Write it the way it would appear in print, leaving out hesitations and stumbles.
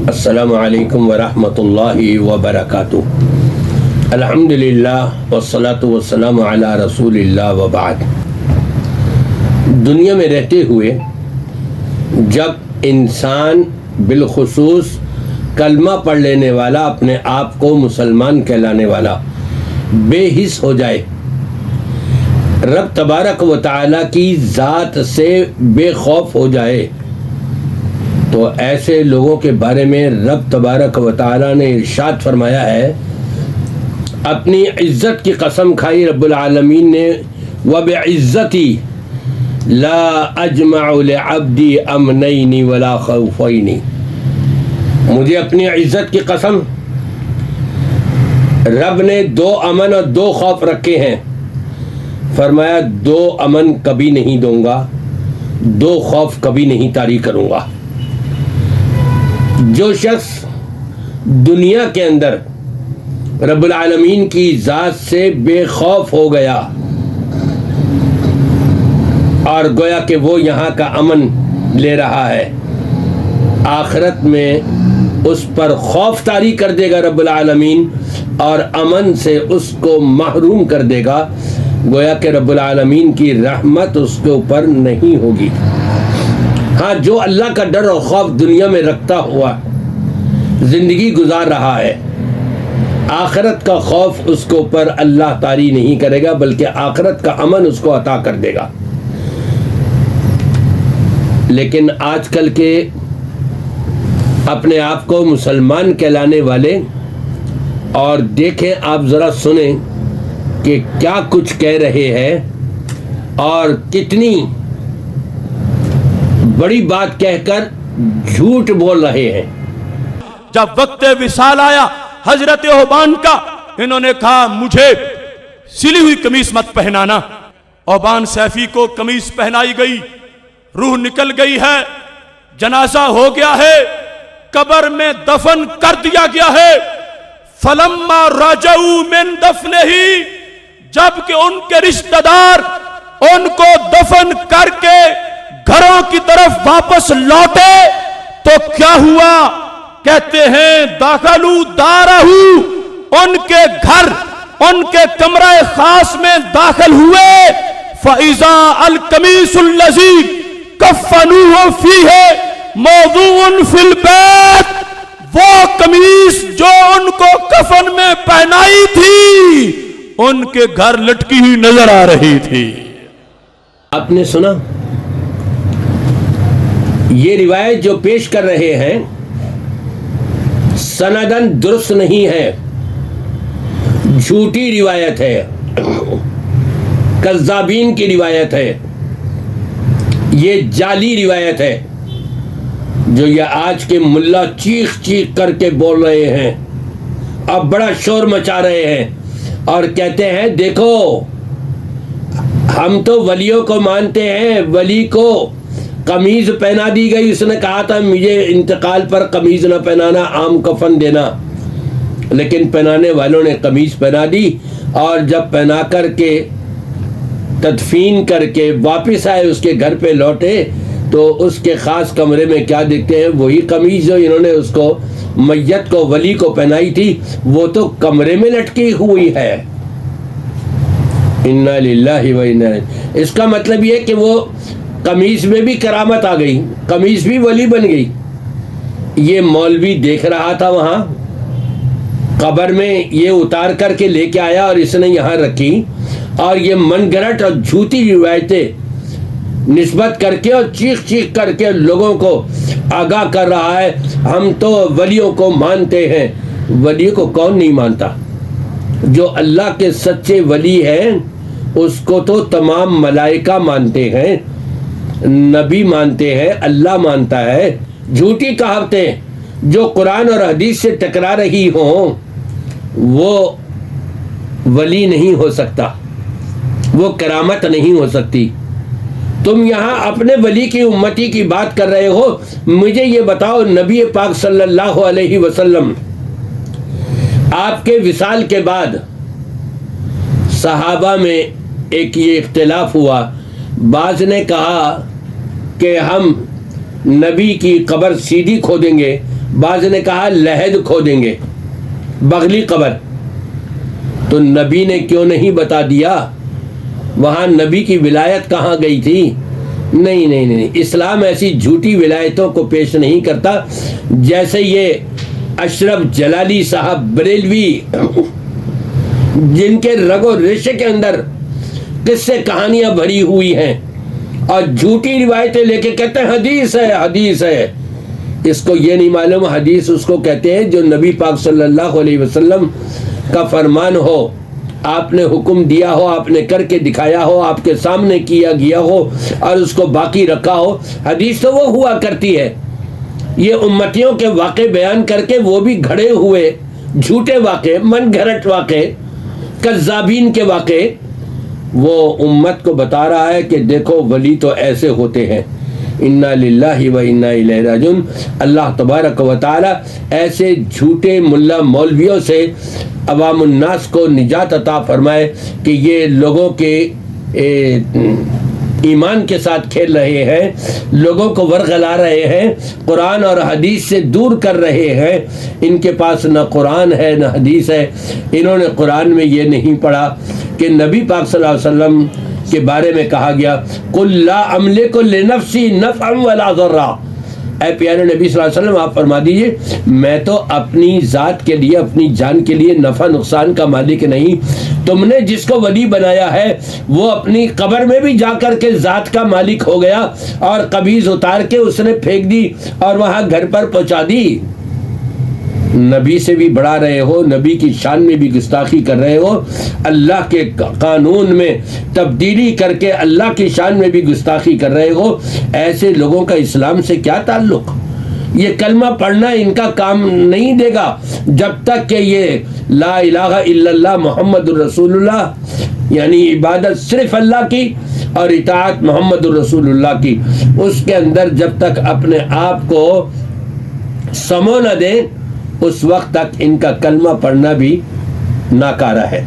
अस्सलामु अलैकुम वरहमतुल्लाहि वबरकातुहू। अल्हम्दुलिल्लाह वस्सलातु वस्सलामु अला रसूलिल्लाह व बाद। दुनिया में रहते हुए जब इंसान बिलखुसूस कलमा पढ़ लेने वाला, अपने आप को मुसलमान कहलाने वाला बेहिस हो जाए, रब तबारक व तआला की ज़ात से बेखौफ हो जाए, तो ऐसे लोगों के बारे में रब तबारक व तआला ने इरशाद फरमाया है, अपनी इज़्ज़त की कसम खाई रब्बुल आलमीन ने, व बिइज़्ज़ती ला अजमअ लिअब्दी अमनैनि वला खौफैनि। मुझे अपनी इज़्ज़त की कसम, रब ने 2 अमन और 2 खौफ रखे हैं। फरमाया 2 अमन कभी नहीं दूंगा, 2 खौफ कभी नहीं तारी करूंगा। जो शख्स दुनिया के अंदर रब्बुल आलमीन की ज़ात से बेखौफ हो गया और गोया कि वो यहाँ का अमन ले रहा है, आखिरत में उस पर खौफ तारी कर देगा रब्बुल आलमीन और अमन से उसको महरूम कर देगा। गोया कि रब्बुल आलमीन की रहमत उसके ऊपर नहीं होगी। हाँ, जो अल्लाह का डर और खौफ दुनिया में रखता हुआ ज़िंदगी गुजार रहा है, आखिरत का खौफ उसके ऊपर अल्लाह तारी नहीं करेगा, बल्कि आखिरत का अमन उसको अता कर देगा। लेकिन आजकल के अपने आप को मुसलमान कहलाने वाले, और देखें आप ज़रा सुने कि क्या कुछ कह रहे हैं और कितनी बड़ी बात कहकर झूठ बोल रहे हैं। जब वक्त विसाल आया हजरत ओबान का, इन्होंने कहा मुझे सिली हुई कमीज मत पहनाना। ओबान सैफी को कमीज पहनाई गई, रूह निकल गई है, जनाजा हो गया है, कब्र में दफन कर दिया गया है। फलम्मा रजऊ मिन दफनिही, जबकि उनके रिश्तेदार उनको दफन करके घरों की तरफ वापस लौटे तो क्या हुआ? कहते हैं दाखलू दारहू, उनके घर, उनके कमरा खास में दाखिल हुए। फइज़ा अल कमीसुल लज़ी कफ़नुहु फीहे मौज़ूउन फिल बैत, वो कमीज जो उनको कफन में पहनाई थी उनके घर लटकी हुई नजर आ रही थी। आपने सुना? ये रिवायत जो पेश कर रहे हैं सनदन दुरुस्त नहीं है, झूठी रिवायत है, कज़्ज़ाबीन की रिवायत है, ये जाली रिवायत है जो ये आज के मुल्ला चीख चीख करके बोल रहे हैं, अब बड़ा शोर मचा रहे हैं और कहते हैं देखो हम तो वलियों को मानते हैं, वली को कमीज पहना दी गई, उसने कहा था मुझे इंतकाल पर कमीज ना पहनाना, आम कफन देना, लेकिन पहनाने वालों ने कमीज पहना दी और जब पहना करके तदफीन करके वापस आए, उसके घर पे लौटे तो उसके ख़ास कमरे में क्या देखते हैं? वही कमीज़ जो इन्होंने उसको मैयत को, वली को पहनाई थी, वो तो कमरे में लटकी हुई है। इन्ना लिल्लाहि व इन्ना इलैहि। इसका मतलब ये कि वो कमीज़ में भी करामत आ गई, कमीज़ भी वली बन गई। ये मौलवी देख रहा था वहाँ कब्र में, ये उतार करके लेके आया और इसने यहाँ रखी और ये मनगढ़ंत और झूठी रिवायतें निस्बत करके और चीख चीख करके लोगों को आगाह कर रहा है, हम तो वलियों को मानते हैं। वलियों को कौन नहीं मानता? जो अल्लाह के सच्चे वली हैं उसको तो तमाम मलाइका मानते हैं, नबी मानते हैं, अल्लाह मानता है। झूठी कहावतें जो कुरान और हदीस से टकरा रही हों वो वली नहीं हो सकता, वो करामत नहीं हो सकती। तुम यहाँ अपने वली की उम्मती की बात कर रहे हो, मुझे ये बताओ नबी पाक सल्लल्लाहु अलैहि वसल्लम आपके विसाल के बाद सहाबा में एक ये इख्तिलाफ हुआ, बाज़ ने कहा कि हम नबी की कब्र सीधी खोदेंगे बाज ने कहा लहद खोदेंगे, बगली कब्र। तो नबी ने क्यों नहीं बता दिया? वहां नबी की विलायत कहाँ गई थी? नहीं नहीं नहीं, इस्लाम ऐसी झूठी विलायतों को पेश नहीं करता। जैसे ये अशरफ जलाली साहब बरेलवी, जिनके रगो रेशे के अंदर किस्से कहानियां भरी हुई हैं और झूठी रिवायतें लेके कहते हैं हदीस है, हदीस है। इसको ये नहीं मालूम हदीस उसको कहते हैं जो नबी पाक सल्लल्लाहु अलैहि वसल्लम का फरमान हो, आपने हुक्म दिया हो, आपने करके दिखाया हो, आपके सामने किया गया हो और उसको बाकी रखा हो। हदीस तो वो हुआ करती है, ये उम्मतियों के वाक़े बयान करके, वो भी घड़े हुए झूठे वाक़े, मन घरट वाक़े, कज़्ज़ाबीन के वाक़े, वो उम्मत को बता रहा है कि देखो वली तो ऐसे होते हैं। इन्ना लिल्लाहि व इन्ना इलैहि राजिऊन। अल्लाह तबारक व तआला ऐसे झूठे मुल्ला मौलवियों से अवामुन्नास को निजात अता फरमाए कि ये लोगों के ईमान के साथ खेल रहे हैं, लोगों को वरगला रहे हैं, कुरान और हदीस से दूर कर रहे हैं। इनके पास न कुरान है न हदीस है। इन्होंने कुरान में ये नहीं पढ़ा कि नबी पाक सल्लल्लाहु अलैहि वसल्लम के बारे में कहा गया कुल ला अमलिकु लिनफ्सी नफ़अन वला ज़र्रा। ऐ प्यारे नबी सल्लल्लाहु अलैहि वसल्लम, आप फरमा दीजिए मैं तो अपनी ज़ात के लिए, अपनी जान के लिए नफ़ा नुकसान का मालिक नहीं। तुमने जिसको वली बनाया है वो अपनी कब्र में भी जाकर के ज़ात का मालिक हो गया और कबीज़ उतार के उसने फेंक दी और वहाँ घर पर पहुँचा दी। नबी से भी बढ़ा रहे हो, नबी की शान में भी गुस्ताखी कर रहे हो, अल्लाह के कानून में तब्दीली करके अल्लाह की शान में भी गुस्ताखी कर रहे हो। ऐसे लोगों का इस्लाम से क्या ताल्लुक़? ये कलमा पढ़ना इनका काम नहीं देगा जब तक कि ये ला इलाहा इल्लल्लाह मुहम्मदुर रसूलुल्लाह, यानी इबादत सिर्फ अल्लाह की और इताअत मुहम्मदुर रसूलुल्लाह की, उसके अंदर जब तक अपने आप को समो न दें उस वक्त तक इनका कलमा पढ़ना भी नाकारा है।